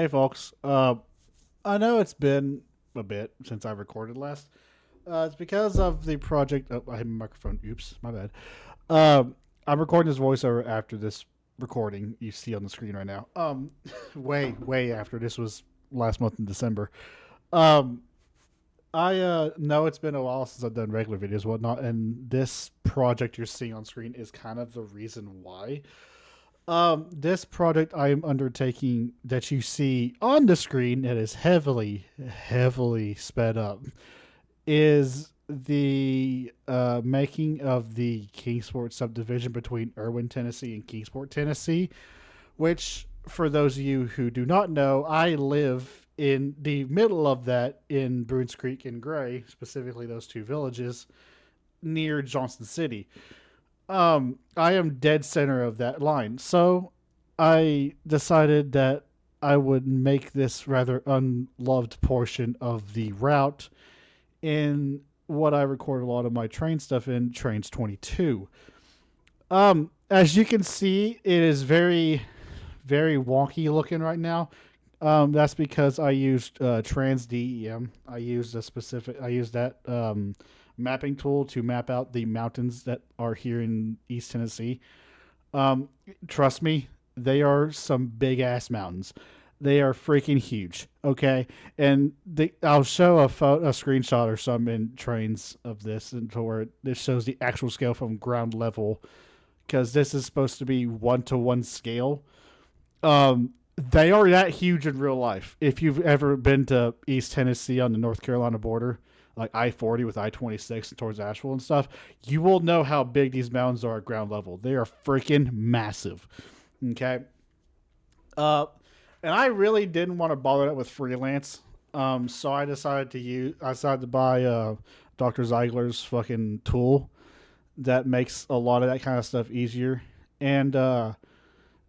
Hey, folks. I know it's been a bit since I recorded last. It's because of the project. Oh, I have my microphone. Oops, my bad. I'm recording this voiceover after this recording you see on the screen right now. Way after. This was last month in December. Um, I know it's been a while since I've done regular videos, and whatnot, and this project you're seeing on screen is kind of the reason why. This project I am undertaking that you see on the screen that is heavily sped up is the making of the Kingsport subdivision between Irwin, Tennessee and Kingsport, Tennessee, which, for those of you who do not know, I live in the middle of that in Bruins Creek and Gray, specifically those two villages near Johnson City. I am dead center of that line. So I decided that I would make this rather unloved portion of the route in what I record a lot of my train stuff in Trainz 22. As you can see, it is very wonky looking right now. That's because I used Trans DEM. I used that mapping tool to map out the mountains that are here in East Tennessee. Um, Trust me, they are some big ass mountains. They are freaking huge. Okay, and I'll show a screenshot or some in trains of this, and to where this shows the actual scale from ground level, because this is supposed to be 1-to-1 scale. They are that huge in real life. If you've ever been to East Tennessee on the North Carolina border, like I-40 with I-26 towards Asheville and stuff, you will know how big these mountains are at ground level. They are freaking massive. Okay. Uh, and I really didn't want to bother that with freelance. So I decided to buy Dr. Ziegler's fucking tool that makes a lot of that kind of stuff easier. And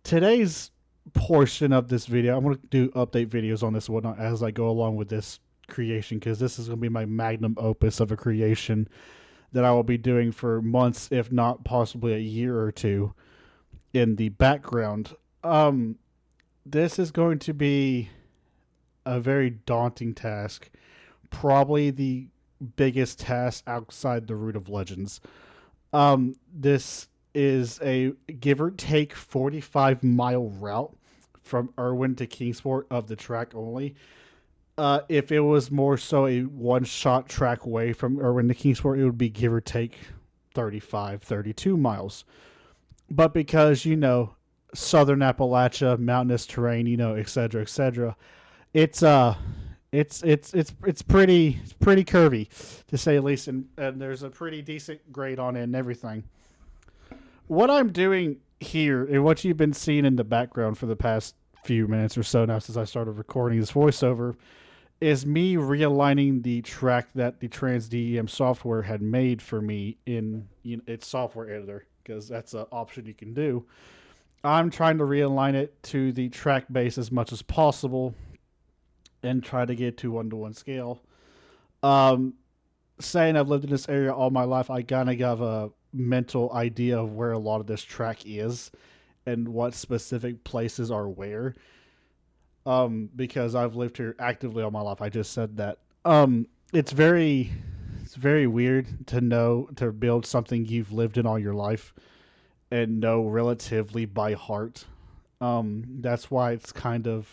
today's portion of this video, I'm going to do update videos on this and whatnot as I go along with this creation, because this is going to be my magnum opus of a creation that I will be doing for months, if not possibly a year or two in the background. This is going to be a very daunting task, probably the biggest task outside the Root of Legends. This is a give or take 45-mile route from Irwin to Kingsport of the track only. If it was more so a one-shot track away from Irwin to Kingsport, it would be give or take 35, 32 miles. But because, southern Appalachia, mountainous terrain, et cetera, it's pretty curvy, to say the least, and there's a pretty decent grade on it and everything. What I'm doing here, and what you've been seeing in the background for the past few minutes or so now since I started recording this voiceover, is me realigning the track that the Trans DEM software had made for me in its software editor, because that's an option you can do. I'm trying to realign it to the track base as much as possible and try to get to 1-to-1 scale. Saying I've lived in this area all my life, I kind of got a mental idea of where a lot of this track is and what specific places are where. Because I've lived here actively all my life. I just said that. It's very weird to build something you've lived in all your life and know relatively by heart. That's why it's kind of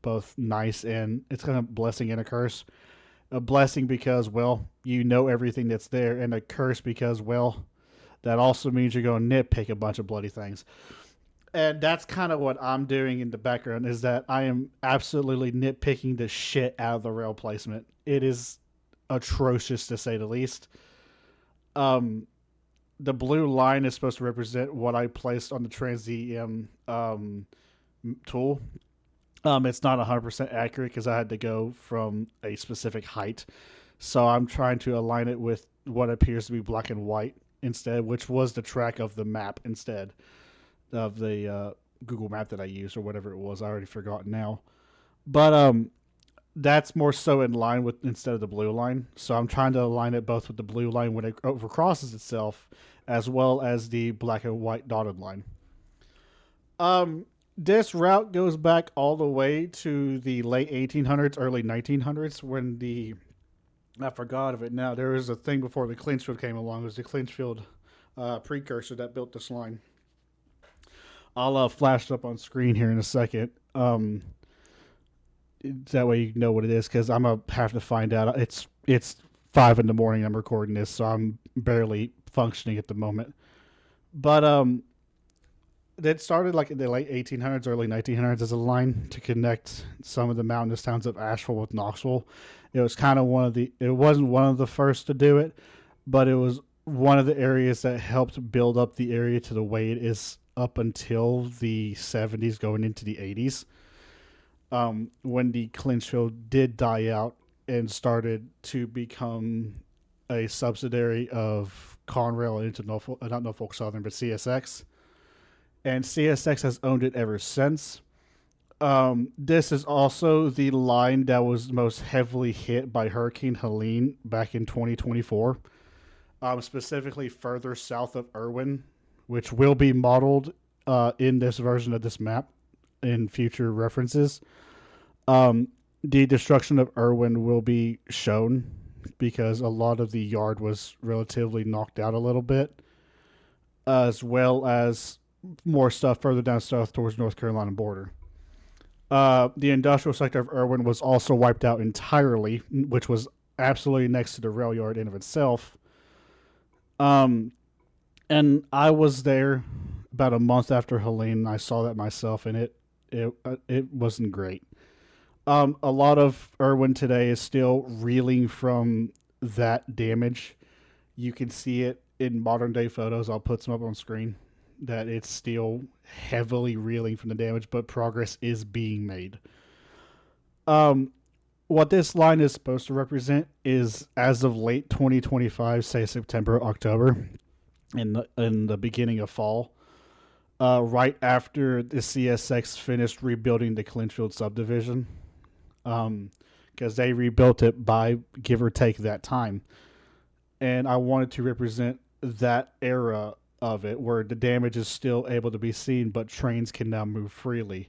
both nice and it's kind of blessing and a curse. A blessing because, well, you know everything that's there, and a curse because, well, that also means you're going to nitpick a bunch of bloody things. And that's kind of what I'm doing in the background, is that I am absolutely nitpicking the shit out of the rail placement. It is atrocious, to say the least. The blue line is supposed to represent what I placed on the Trans DEM tool. It's not 100% accurate because I had to go from a specific height. So I'm trying to align it with what appears to be black and white instead, which was the track of the map instead of the Google map that I used, or whatever it was. I already forgot now. But that's more so in line with instead of the blue line. So I'm trying to align it both with the blue line when it overcrosses itself, as well as the black and white dotted line. This route goes back all the way to the late 1800s, early 1900s, when the I forgot of it now. There was a thing before the Clinchfield came along. It was the Clinchfield precursor that built this line. I'll flash it up on screen here in a second. That way you know what it is, because I'm gonna have to find out. It's 5 in the morning. I'm recording this, so I'm barely functioning at the moment. But it started like in the late 1800s, early 1900s as a line to connect some of the mountainous towns of Asheville with Knoxville. It was kind of one of the. It wasn't one of the first to do it, but it was one of the areas that helped build up the area to the way it is up until the 70s, going into the 80s. When the Clinchfield did die out and started to become a subsidiary of Conrail into Norfolk, not Norfolk Southern, but CSX. And CSX has owned it ever since. This is also the line that was most heavily hit by Hurricane Helene back in 2024, specifically further south of Irwin, which will be modeled in this version of this map in future references. The destruction of Irwin will be shown because a lot of the yard was relatively knocked out a little bit, as well as more stuff further down south towards North Carolina border. The industrial sector of Irwin was also wiped out entirely, which was absolutely next to the rail yard in of itself. And I was there about a month after Helene. And I saw that myself, and it wasn't great. A lot of Irwin today is still reeling from that damage. You can see it in modern day photos. I'll put some up on screen. That it's still heavily reeling from the damage, but progress is being made. What this line is supposed to represent is, as of late 2025, say September, October, in the beginning of fall, right after the CSX finished rebuilding the Clinchfield subdivision, because they rebuilt it by give or take that time, and I wanted to represent that era of it where the damage is still able to be seen, but trains can now move freely.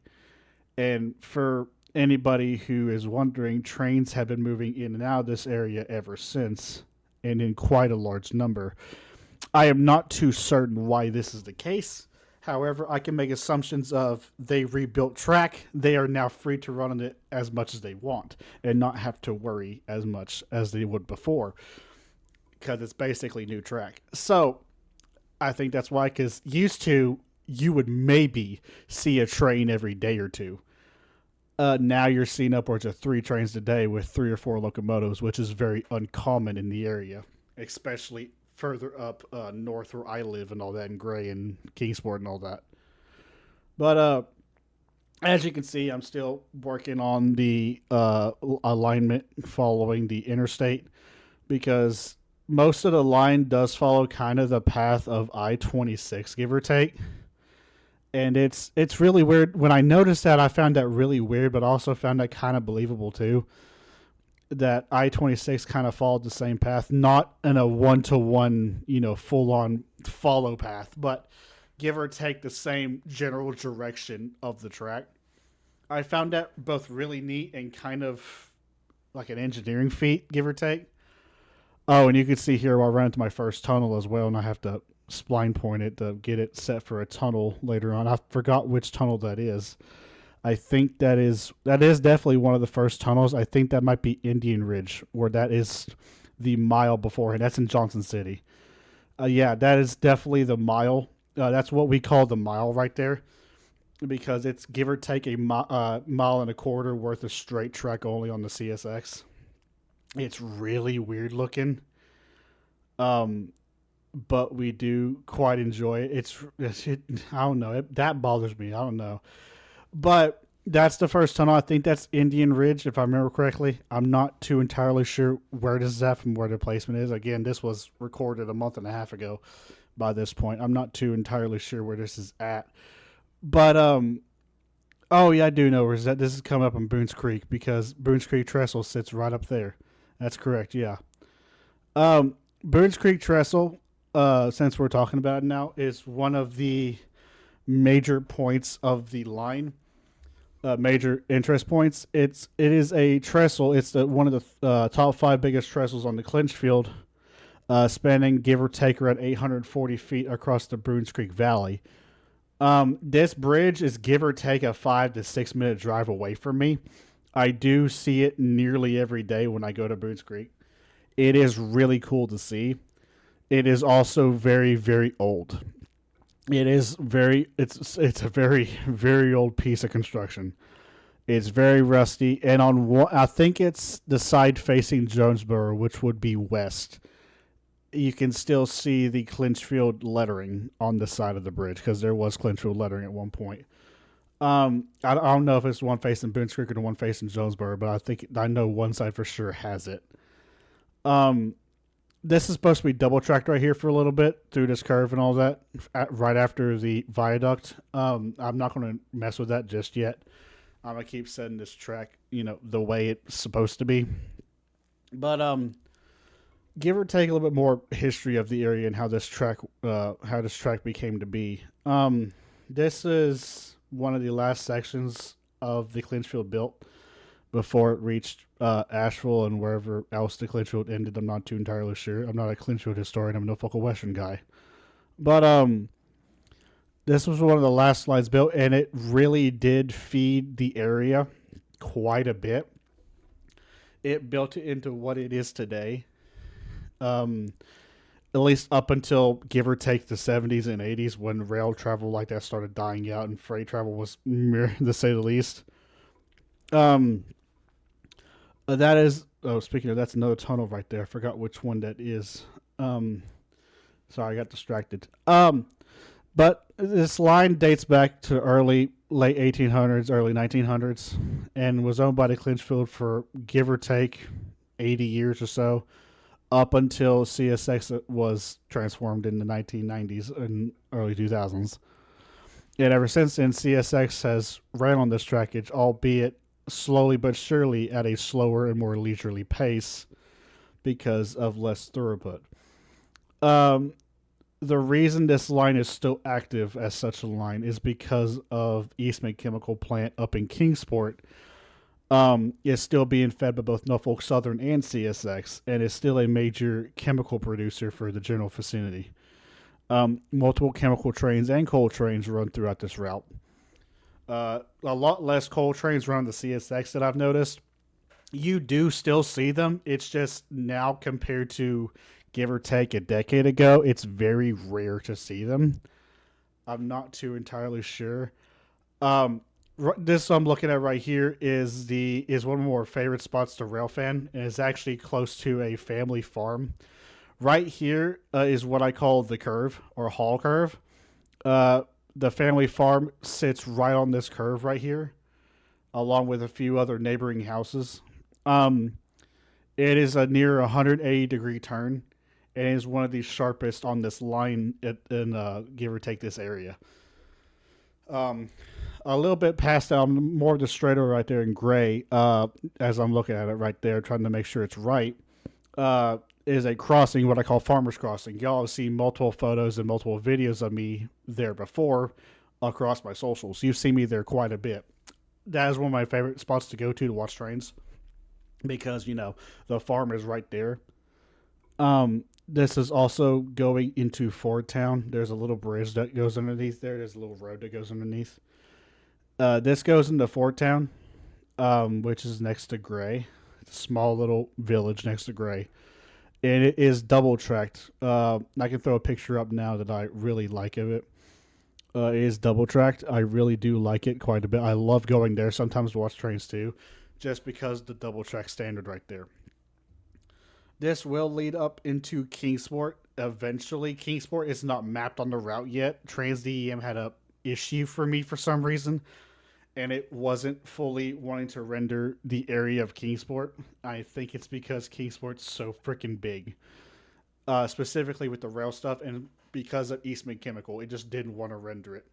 And for anybody who is wondering, trains have been moving in and out of this area ever since, and in quite a large number. I am not too certain why this is the case. However, I can make assumptions of they rebuilt track. They are now free to run on it as much as they want and not have to worry as much as they would before, because it's basically new track. So I think that's why, because used to, you would maybe see a train every day or two. Now you're seeing upwards of 3 trains a day with 3 or 4 locomotives, which is very uncommon in the area, especially further up north where I live and all that, in Gray and Kingsport and all that. But as you can see, I'm still working on the alignment following the interstate, because most of the line does follow kind of the path of I-26, give or take. And it's really weird. When I noticed that, I found that really weird, but also found that kind of believable too. That I-26 kind of followed the same path, not in a one-to-one, full-on follow path, but give or take the same general direction of the track. I found that both really neat and kind of like an engineering feat, give or take. Oh, and you can see here, I ran into my first tunnel as well, and I have to spline point it to get it set for a tunnel later on. I forgot which tunnel that is. I think that is definitely one of the first tunnels. I think that might be Indian Ridge, where that is the mile beforehand. That's in Johnson City. Yeah, that is definitely the mile. That's what we call the mile right there, because it's give or take a mile and a quarter worth of straight track only on the CSX. It's really weird looking. But we do quite enjoy it. I don't know. That bothers me. I don't know. But that's the first tunnel. I think that's Indian Ridge, if I remember correctly. I'm not too entirely sure where this is at from where the placement is. Again, this was recorded a month and a half ago by this point. I'm not too entirely sure where this is at. But, oh, yeah, I do know where it's at. This is coming up on Boones Creek, because Boones Creek Trestle sits right up there. That's correct, yeah. Boones Creek Trestle, since we're talking about it now, is one of the major points of the line, major interest points. It is a trestle. It's one of the top five biggest trestles on the clinch field, spanning give or take around 840 feet across the Bruins Creek Valley. This bridge is give or take a 5 to 6 minute drive away from me. I do see it nearly every day when I go to Bruins Creek. It is really cool to see. It is also very, very old. It's a very, very old piece of construction. It's very rusty, and on one, I think it's the side facing Jonesboro, which would be west. You can still see the Clinchfield lettering on the side of the bridge because there was Clinchfield lettering at one point. I don't know if it's one facing Boones Creek or the one facing Jonesboro, but I know one side for sure has it. Um, this is supposed to be double tracked right here for a little bit through this curve and all that, right after the viaduct. I'm not going to mess with that just yet. I'm gonna keep setting this track, the way it's supposed to be. But give or take a little bit more history of the area and how this track became to be. This is one of the last sections of the Clinchfield built before it reached Asheville and wherever else the Clinchfield ended. I'm not too entirely sure. I'm not a Clinchfield historian. I'm no focal Western guy. But this was one of the last lines built, and it really did feed the area quite a bit. It built it into what it is today. At least up until give or take the 70s and 80s when rail travel like that started dying out and freight travel was to say the least. That is, speaking of, that's another tunnel right there. I forgot which one that is. Sorry, I got distracted. But this line dates back to late 1800s, early 1900s, and was owned by the Clinchfield for give or take 80 years or so, up until CSX was transformed in the 1990s and early 2000s. And ever since then, CSX has ran on this trackage, albeit slowly but surely at a slower and more leisurely pace because of less throughput. The reason this line is still active as such a line is because of Eastman Chemical Plant up in Kingsport. Is still being fed by both Norfolk Southern and CSX, and is still a major chemical producer for the general vicinity. Multiple chemical trains and coal trains run throughout this route. A lot less coal trains run on the CSX that I've noticed. You do still see them. It's just now compared to give or take a decade ago, it's very rare to see them. I'm not too entirely sure. This I'm looking at right here is one of my more favorite spots to railfan, and it's actually close to a family farm. Right here is what I call the curve or hall curve. The family farm sits right on this curve right here, along with a few other neighboring houses. It is a near 180-degree turn, and is one of the sharpest on this line in give or take this area. A little bit past that, more of the straighter right there in gray, as I'm looking at it right there, trying to make sure it's right, is a crossing, what I call Farmer's Crossing. Y'all have seen multiple photos and multiple videos of me there before across my socials. You've seen me there quite a bit. That is one of my favorite spots to go to watch trains because, the farm is right there. This is also going into Fordtown. There's a little bridge that goes underneath there. There's a little road that goes underneath. This goes into Fordtown, which is next to Gray. It's a small little village next to Gray. And it is double tracked. I can throw a picture up now that I really like of it. It is double tracked. I really do like it quite a bit. I love going there sometimes to watch trains too, just because the double track standard right there. This will lead up into Kingsport eventually. Kingsport is not mapped on the route yet. Trainz DEM had a issue for me for some reason, and it wasn't fully wanting to render the area of Kingsport. I think it's because Kingsport's so freaking big, specifically with the rail stuff, and because of Eastman Chemical, it just didn't want to render it.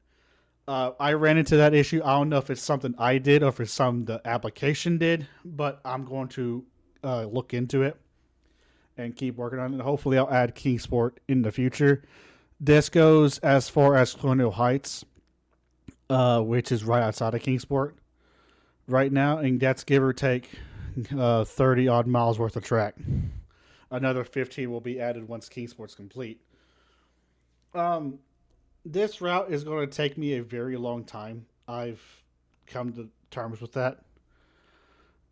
I ran into that issue. I don't know if it's something I did or if it's something the application did, but I'm going to look into it and keep working on it. Hopefully I'll add Kingsport in the future. This goes as far as Colonial Heights. which is right outside of Kingsport right now, and that's give or take 30 odd miles worth of track. Another 15 will be added once Kingsport's complete. Um, this route is going to take me a very long time. I've come to terms with that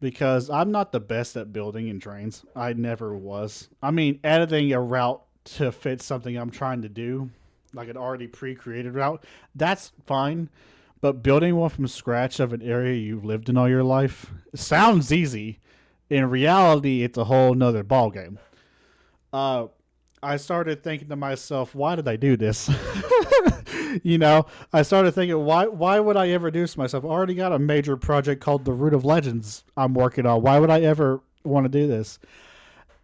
because I'm not the best at building in trains. I never was. I mean, editing a route to fit something I'm trying to do, like an already pre-created route, that's fine. But building one from scratch of an area you've lived in all your life sounds easy. In reality, it's a whole nother ballgame. Uh, I started thinking to myself, why did I do this? you know, I started thinking, why would I ever do this to myself? I already got a major project called the Root of Legends I'm working on. Why would I ever want to do this?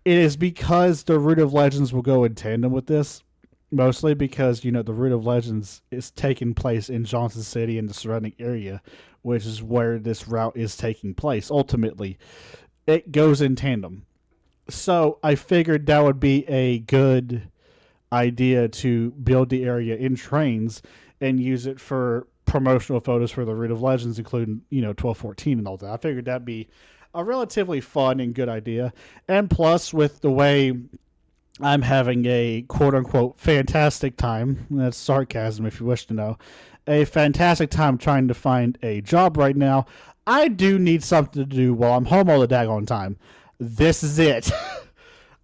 It is because the Root of Legends will go in tandem with this. Mostly because, the Root of Legends is taking place in Johnson City and the surrounding area, which is where this route is taking place. Ultimately, it goes in tandem. So I figured that would be a good idea to build the area in Trainz and use it for promotional photos for the Root of Legends, including 1214 and all that. I figured that'd be a relatively fun and good idea. And plus, with the way I'm having a quote unquote fantastic time, that's sarcasm if you wish to know, a fantastic time trying to find a job right now. I do need something to do while I'm home all the daggone time. This is it.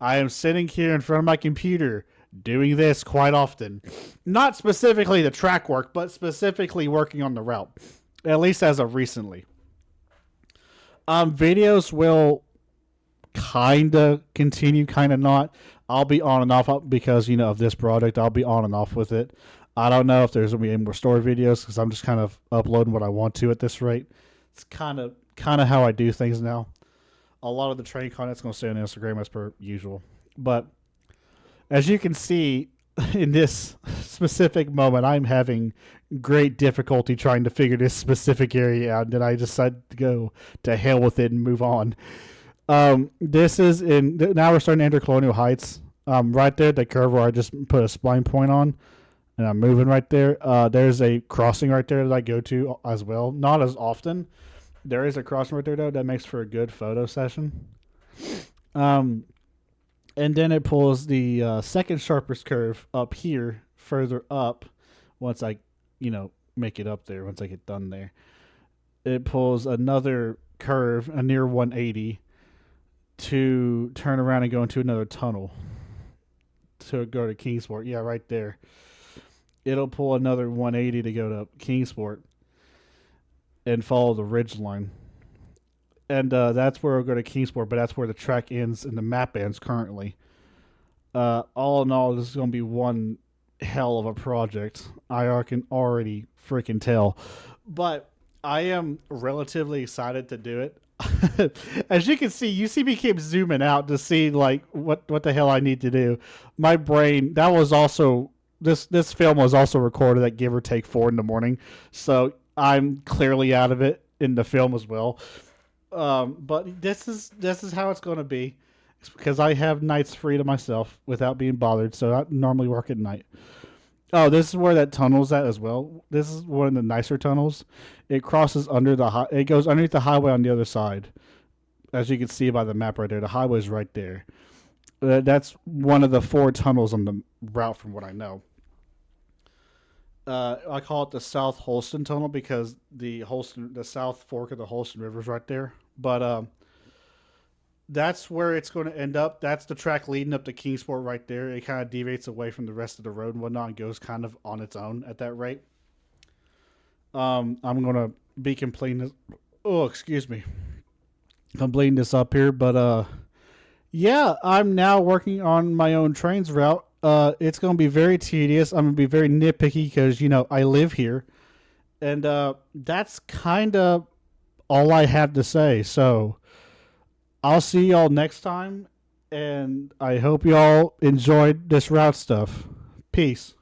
I am sitting here in front of my computer doing this quite often. Not specifically the track work, but specifically working on the route, at least as of recently. Videos will kind of continue, kind of not. I'll be on and off because, of this project. I'll be on and off with it. I don't know if there's going to be any more story videos because I'm just kind of uploading what I want to at this rate. It's kind of how I do things now. A lot of the train content's going to stay on Instagram as per usual. But as you can see, in this specific moment, I'm having great difficulty trying to figure this specific area out. And then I decided to go to hell with it and move on. This is now we're starting to enter Colonial Heights. Right there, the curve where I just put a spline point on. And I'm moving right there. There's a crossing right there that I go to as well. Not as often. There is a crossing right there, though, that makes for a good photo session. And then it pulls the second sharpest curve up here, further up, once I, make it up there, once I get done there. It pulls another curve, a near 180, to turn around and go into another tunnel to go to Kingsport. Yeah, right there. It'll pull another 180 to go to Kingsport and follow the ridge line. And that's where we'll go to Kingsport, but that's where the track ends and the map ends currently. All in all, this is going to be one hell of a project. I can already freaking tell. But I am relatively excited to do it. As you can see, you see me keep zooming out to see like what the hell I need to do. My brain, that was also, this film was also recorded at give or take 4 a.m. So I'm clearly out of it in the film as well. But this is how it's going to be. It's because I have nights free to myself without being bothered. So I normally work at night. Oh, this is where that tunnel's at as well. This is one of the nicer tunnels. It crosses under it goes underneath the highway on the other side. As you can see by the map right there, the highway's right there. That's one of the 4 tunnels on the route from what I know. I call it the South Holston Tunnel because the South Fork of the Holston River is right there. But that's where it's going to end up. That's the track leading up to Kingsport right there. It kind of deviates away from the rest of the road and whatnot and goes kind of on its own at that rate. I'm going to be completing this. Oh, excuse me. Completing this up here. But yeah, I'm now working on my own Trainz route. It's going to be very tedious. I'm going to be very nitpicky because, I live here. And that's kind of all I have to say. So I'll see y'all next time. And I hope y'all enjoyed this route stuff. Peace.